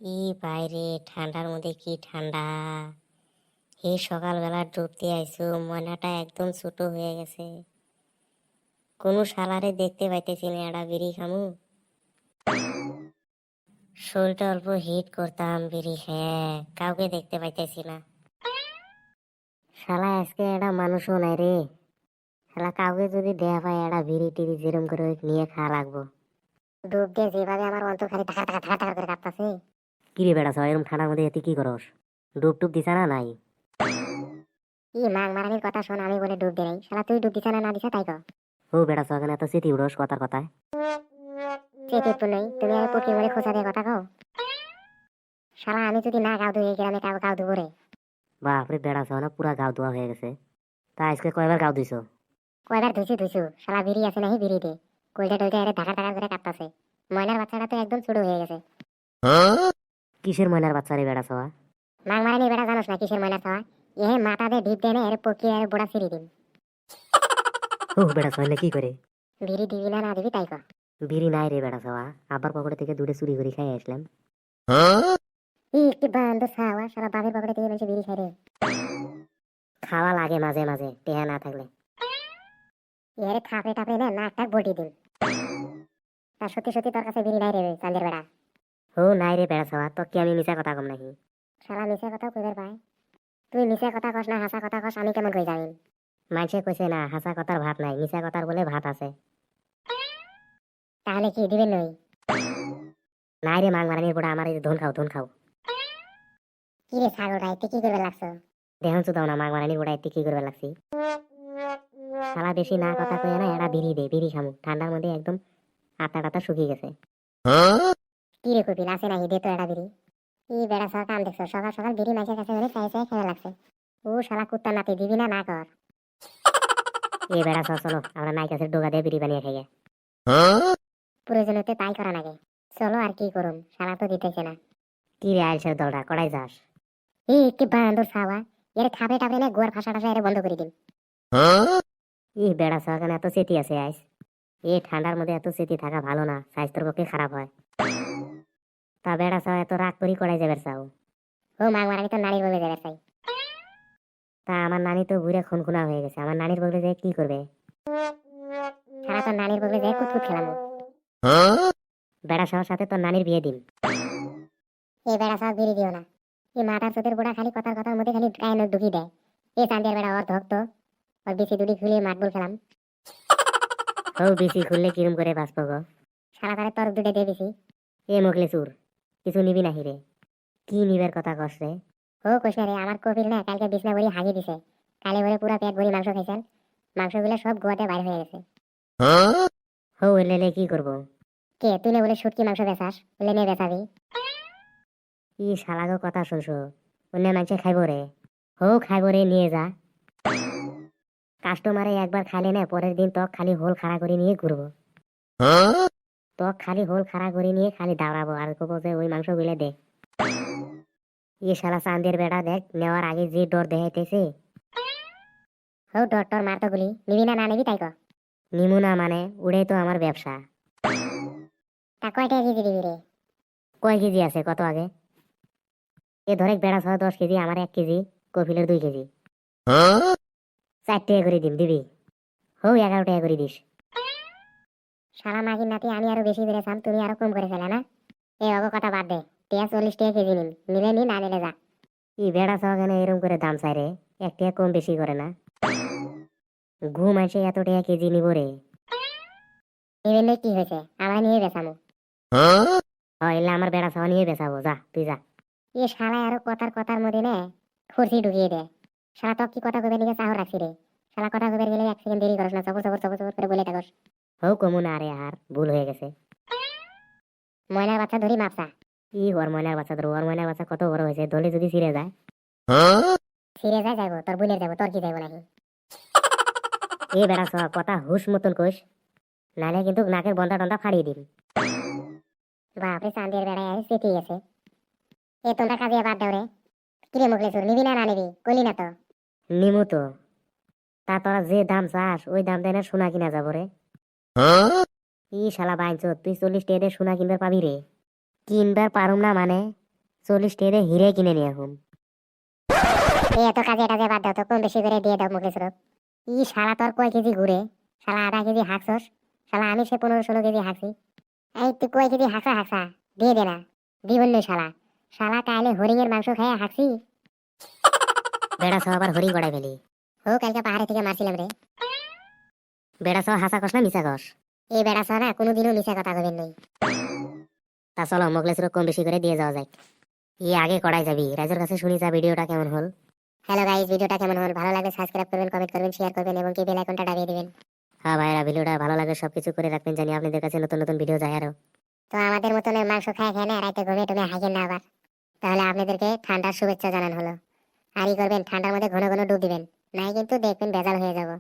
ই বাইরে ঠান্ডার মধ্যে কি ঠান্ডা! এই সকালবেলা ডুবতে আইসু, ময়নাটা একদম ছোট হয়ে গেছে। কোনো শালারে দেখতে পাইতেছি না, একটা বিড়ি খামু। শরীরটা অল্প হিট করতাম, বিড়ি খেয়ে কাউকে দেখতে পাইতেছি না। শালা আজকে একটা মানুষও নাই রে। শালা কাউকে যদি দেয়া পায়, একটা বিড়ি টিড়ি যেরম করে হোক নিয়ে খাওয়া লাগবো। ডুব দিয়ে যেভাবে আমার অন্তর খালি টাকা টাকা টাকা টাকা করে কাঁপতাছে। কি রে বেড়া এরকম ঠান্ডার মধ্যে এতে কি করস? ডুব টুব দিছা না নাই? ই মাং মারানির কথা শোন, আমি বলে ডুব দে নাই। শালা তুই ডুব দিছা না দিছা তাই কর। ও বেড়া এখানে এত স্মৃতি উড়স কথার কথায়। চেতে তো নেই, তুমি আর পুটকি মরে খোঁচা দিয়ে কথা কও। শালা আমি যদি না গাও ধুই, এই গ্রামে কাউ গাও ধুবো রে? বাপরে বেড়া না পুরা গাও ধোয়া হয়ে গেছে। তা আজকে কয়বার গাও দিছো? কয়বার ধুইছি ধুইছু, শালা বিড়ি আছে নাহি বিড়ি দে। কলটা টলটা আরে ধাকা ধাকা করে কাঁপতাছে। ময়নার বাচ্চাটা তো একদম ছোট হয়ে গেছে। কিসের ময়নার বাচ্চা রে বেড়া ছাওয়া? মাং মারানি বেটা জানোস না কিসের ময়নার খাওয়া? এহে মাথা দিয়ে ঢিপ দেয় না, এর পকি আর বুড়া ছিঁড়ি দিন। ও বেড়া ছাওয়া কি করে? বিড়ি দিবি না না দিবি তাই কর। বিড়ি নাই রে বেড়া ছাওয়া, আবার পকেটে থেকে দুটো চুরি করে খাই আসলাম। কি বান্দর ছাওয়া, শালা বাপের পকেটে থেকে মানুষ বিড়ি খাই রে। খাওয়া লাগে মাঝে মাঝে, টেহা না থাকলে। এর থাপড়ে টাপড়ে না নাক টাক বটি দিন। তা সত্যি সত্যি তোর কাছে বিড়ি নাই রে চান্দের বেড়া? ও নাই রে বেড়া ছাওয়া, তো কি আমি মিছা কথা কম নাকি? শালা মিছে কথা কইবার পায়? তুই মিছে কথা কস না হাসা কথা কস, আমি কেমন কই জানি? মানুষে কইছে না হাসা কথার ভাত নাই, মিছা কথার বলে ভাত আছে। তাহলে কি দিবেন নই? নাই রে মাং মারানির পোড়া, আমার এই ধন খাও ধন খাও। কি রে ছাগলটা, এতে কি করবে লাগছো? দেহন চুদাও না, মাং মারানির পোড়া এতে কি করবে লাগছি। শালা বেশি না কথা কয়ে না, এরা বিড়ি দে, বিড়ি খামু। ঠান্ডার মধ্যে একদম আতা টাতা শুকিয়ে গেছে। কি রে কপিল, আছে নাকি দে তো একটা বিড়ি। ই বেড়া সহ কাম দেখছো, সকাল সকাল বিড়ি মাইসের কাছে ধরে চাই চাই খেলা লাগছে। ও শালা কুত্তা নাতি, দিবি না না কর। এ বেড়া চল চলো, আমরা নাই কাছে ডোগা দিয়ে বিড়ি বানিয়ে খাই। প্রয়োজন হতে তাই করা লাগে। চলো আর কি করুন, শালা তো দিতেছে না। কি রে আইসের দলটা কড়াই যাস? কি বান্দর ছাওয়া, এর থাপড়ে টাপড়ে না গোয়ার ফাঁসা টাসা এর বন্ধ করে দিন। ই বেড়া সহকানে এত স্মৃতি আছে আইস। এই ঠান্ডার মধ্যে এত স্মৃতি থাকা ভালো না, স্বাস্থ্যের পক্ষে খারাপ হয়। তা বেড়া সহ এত রাগ করি কড়াই যাবে চাও? ও মাং মারানি তো নারীর বলে যাবে চাই। তা আমার নানি তো ঘুরে খুনখুনা হয়ে গেছে, আমার নানির বগলে যে কি করবে? শালা তোর নানির বলে যায় কুতকুত খেলাম। বেড়া সহর সাথে তোর নানির বিয়ে দিন। এই বেড়া সব বিড়ি দিও না। এই মাথার চোদের বুড়া খালি কথার কথার মধ্যে খালি গায়ে নখ ঢুকিয়ে দেয়। এই চান্দের বেড়া ওর ধক্ত, ওর বিচি দুটি খুলে মাটবল খেলাম। ও বেশি খুললে কিরম করে বাঁচবো গো? শালা করে তোর দুটো দিয়ে দিছি। এ মোগলে চুর, কিছু নিবি নাহি রে? কি নিবের কথা কস রে? ও কৃষ্ণ রে, আমার কপিল না কালকে বিছনা ভরি হাগি দিছে। কালে ভরে পুরো পেট ভরি মাংস খাইছেন। মাংসগুলো সব গোয়াতে বাইরে হয়ে গেছে। হো এলে কি করবো? কে তুই না বলে শুটকি মাংস বেচাস, বলে নিয়ে বেচাবি? ই শালাগো কথা শুনছো, অন্য মানুষে খাইব রে। হো খাইব রে, নিয়ে যা। কাস্টমারে একবার খাইলে না, পরের দিন তক খালি হোল খাড়া করে নিয়ে ঘুরবো। তক খালি হোল খাড়া করে নিয়ে খালি দাঁড়াবো আর কবো যে ওই মাংস গুলে দে। ই শালা চান্দের বেড়া দেখ, নেওয়ার আগে যে ডর দেখাইতেছে। হো ডর টর মারতো গুলি, নিবি না না নিবি তাই কর। নিমু না মানে, উড়ে তো আমার ব্যবসা। তা কয়টা কেজি দিবি রে? কয় কেজি আছে কত আগে? এ ধরে বেড়া সহ 10 কেজি, আমার 1 কেজি, কপিলের 2 কেজি। 4 টাকা করে দিম, দিবি? হো 11 টাকা করে দিস। শালা মাগির নাতি, আমি আরো বেশি বেড়েছাম, তুমি আরো কম করে ফেলে না? এই অগো কথা বাদ দে। 40 টাকা কেজি নিন, নিলে নি না নিলে যা। ই বেড়া সহ এরম করে দাম চাই রে? 1 টাকা কম বেশি করে না। ঘুম আসে এত টাকা কেজি নিব রে? নিবেন কি হয়েছে, আমরা নিয়ে বেচামো। এলে আমার বেড়া সহ নিয়ে বেচাবো, যা তুই যা। এ শালা আরো কথার কথার মধ্যে না খুরসি ঢুকিয়ে দেয়। শালা তো কি কথা কবে নিকে চাহর রাখছি রে। শালা কথা কবে গেলে 1 সেকেন্ড দেরি করস না, চবর চবর চবর চবর করে বলে থাকস। হো কমু না রে, আর ভুল হয়ে গেছে। ময়নার বাচ্চা ধরি মাপসা। ই ওর ময়নার বাচ্চা ধরো, ওর ময়নার বাচ্চা কত বড় হয়েছে, ধরে যদি ছিঁড়ে যায়। ছিঁড়ে যায় যাবো, তোর বুনের যাবো, তোর কি যাবো নাকি? এ বেড়া সহ কথা হুশ মতন কইস, নাহলে কিন্তু নাকের বন্ধা টন্ধা ফাড়িয়ে দিন। বাপরে চান্দের বেড়ায় আর চেতে গেছে। এ তোমরা কাজিয়া বাদ দাও রে। কিরে মুখলে চুর, নিবি না না নিবি কইলি না তো? নিমু তো। তা তোরা যে দাম চাস ওই দাম দেয় না, সোনা কিনা যাবো রে। ই শালা বাইঞ্চ, তুই 40 টাকা দিয়ে সোনা কিনবার পাবি রে? কিনবার পারুম না মানে? 40 টাকা দিয়ে হিরে কিনে নিয়ে এখন। এই এত কাজে এটা যে বাদ দাও তো, কম বেশি করে দিয়ে দাও মুখলেস রোগ। ই শালা তোর কয় কেজি ঘুরে? শালা আধা কেজি হাঁকছস? শালা আমি সে 15-16 কেজি হাঁকছি। এই তুই কয় কেজি হাঁকছা? দিয়ে দে না, দিবন নই শালা। শালা কাইলে হরিণের মাংস খাইয়া হাঁকছি। বেড়া সহ আবার হরিণ গড়াই ফেলি। ও কালকে পাহাড়ে থেকে মারছিলাম রে। বেড়া সহ হাসা কস না মিছা কস? এই বেড়া সহ না কোনোদিনও মিছা কথা কবেন নাই। তা চলো মোগলেসের কম বেশি করে দিয়ে যাওয়া যাক। আগে কড়াই যাবি, রাজের কাছে শুনি যা ভিডিওটা কেমন হল। হ্যালো গাইস, ভিডিওটা কেমন হল? ভালো লাগলে সাবস্ক্রাইব করবেন, কমেন্ট করবেন, শেয়ার করবেন এবং কি বেল আইকনটা দাবিয়ে দিবেন। হ্যাঁ ভাইরা, ভিডিওটা ভালো লাগে সবকিছু করে রাখবেন, জানি আপনাদের কাছে নতুন নতুন ভিডিও যায় আরো। তো আমাদের মতন মাংস খায় খায় না রাতে ঘুমিয়ে টুমে হাইকেন না আবার। তাহলে আপনাদেরকে ঠান্ডার শুভেচ্ছা জানান হলো। আর ই করবেন, ঠান্ডার মধ্যে ঘন ঘন ডুব দিবেন, নাই কিন্তু দেখবেন ভেজাল হয়ে যাব।